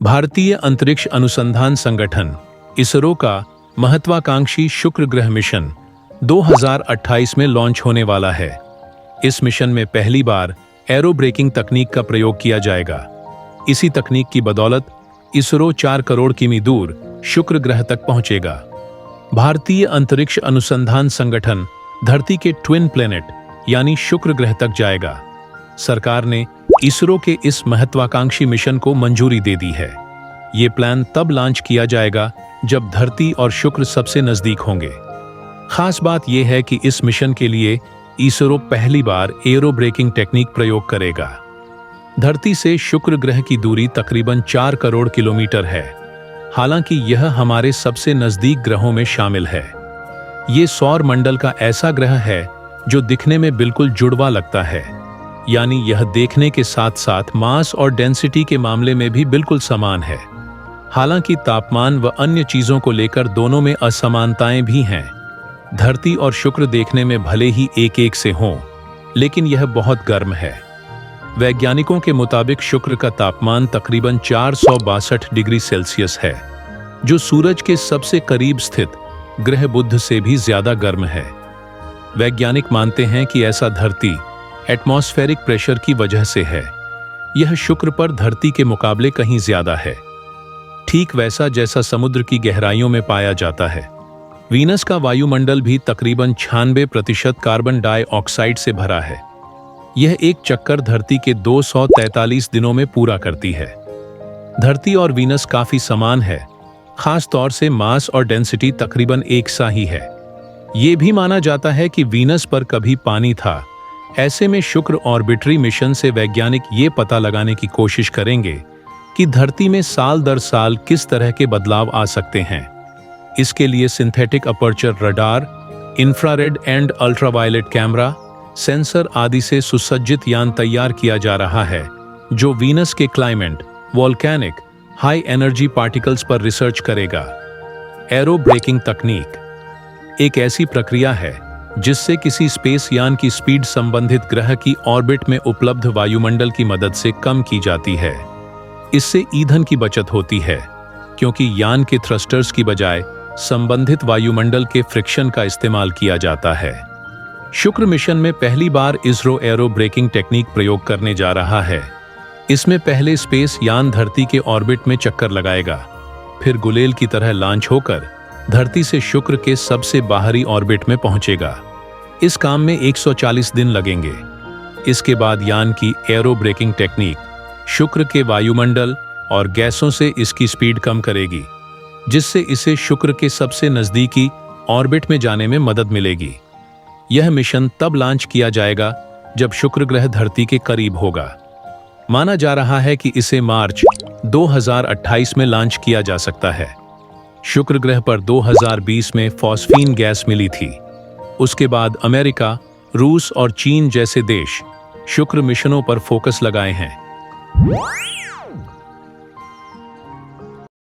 भारतीय अंतरिक्ष अनुसंधान संगठन इसरो का महत्वाकांक्षी शुक्र ग्रह मिशन 2028 में लॉन्च होने वाला है। इस मिशन में पहली बार एरो ब्रेकिंग तकनीक का प्रयोग किया जाएगा। इसी तकनीक की बदौलत इसरो 4 करोड़ किमी दूर शुक्र ग्रह तक पहुंचेगा। भारतीय अंतरिक्ष अनुसंधान संगठन धरती के ट्विन प्लेनेट यानी शुक्र ग्रह तक जाएगा। सरकार ने इसरो के इस महत्वाकांक्षी मिशन को मंजूरी दे दी है। ये प्लान तब लॉन्च किया जाएगा जब धरती और शुक्र सबसे नजदीक होंगे। खास बात यह है कि इस मिशन के लिए इसरो पहली बार एरो ब्रेकिंग टेक्निक प्रयोग करेगा। धरती से शुक्र ग्रह की दूरी तकरीबन 4 करोड़ किलोमीटर है। हालांकि यह हमारे सबसे नजदीक ग्रहों में शामिल है। ये सौर मंडल का ऐसा ग्रह है जो दिखने में बिल्कुल जुड़वा लगता है, यानी यह देखने के साथ साथ मास और डेंसिटी के मामले में भी बिल्कुल समान है। हालांकि तापमान व अन्य चीजों को लेकर दोनों में असमानताएं भी हैं। धरती और शुक्र देखने में भले ही एक से हों, लेकिन यह बहुत गर्म है। वैज्ञानिकों के मुताबिक शुक्र का तापमान तकरीबन 462 डिग्री सेल्सियस है, जो सूरज के सबसे करीब स्थित ग्रह बुध से भी ज्यादा गर्म है। वैज्ञानिक मानते हैं कि ऐसा धरती एटमॉस्फेरिक प्रेशर की वजह से है। यह शुक्र पर धरती के मुकाबले कहीं ज्यादा है, ठीक वैसा जैसा समुद्र की गहराइयों में पाया जाता है। वीनस का वायुमंडल भी तकरीबन 96% कार्बन डाइऑक्साइड से भरा है। यह एक चक्कर धरती के 243 दिनों में पूरा करती है। धरती और वीनस काफी समान है, खास तौर से मास और डेंसिटी तकरीबन एक सा ही है। यह भी माना जाता है कि वीनस पर कभी पानी था। ऐसे में शुक्र ऑर्बिटरी मिशन से वैज्ञानिक ये पता लगाने की कोशिश करेंगे कि धरती में साल दर साल किस तरह के बदलाव आ सकते हैं। इसके लिए synthetic aperture radar, infrared and ultraviolet camera, sensor आदि से सुसज्जित यान तैयार किया जा रहा है, जो वीनस के climate, volcanic, high energy particles पर रिसर्च करेगा। एरो ब्रेकिंग तकनीक एक ऐसी प्रक्रिया है जिससे किसी स्पेस यान की स्पीड संबंधित ग्रह की ऑर्बिट में उपलब्ध वायुमंडल की मदद से कम की जाती है। इससे ईंधन की बचत होती है, क्योंकि यान के थ्रस्टर्स की बजाय संबंधित वायुमंडल के फ्रिक्शन का इस्तेमाल किया जाता है। शुक्र मिशन में पहली बार इसरो एरो ब्रेकिंग टेक्निक प्रयोग करने जा रहा है। इसमें पहले स्पेस यान धरती के ऑर्बिट में चक्कर लगाएगा, फिर गुलेल की तरह लॉन्च होकर धरती से शुक्र के सबसे बाहरी ऑर्बिट में पहुंचेगा। इस काम में 140 दिन लगेंगे। इसके बाद यान की एरो ब्रेकिंग टेक्निक शुक्र के वायुमंडल और गैसों से इसकी स्पीड कम करेगी, जिससे इसे शुक्र के सबसे नजदीकी ऑर्बिट में जाने में मदद मिलेगी। यह मिशन तब लॉन्च किया जाएगा जब शुक्र ग्रह धरती के करीब होगा। माना जा रहा है कि इसे मार्च 2028 में लॉन्च किया जा सकता है। शुक्र ग्रह पर 2020 में फॉस्फीन गैस मिली थी। उसके बाद अमेरिका, रूस और चीन जैसे देश शुक्र मिशनों पर फोकस लगाए हैं।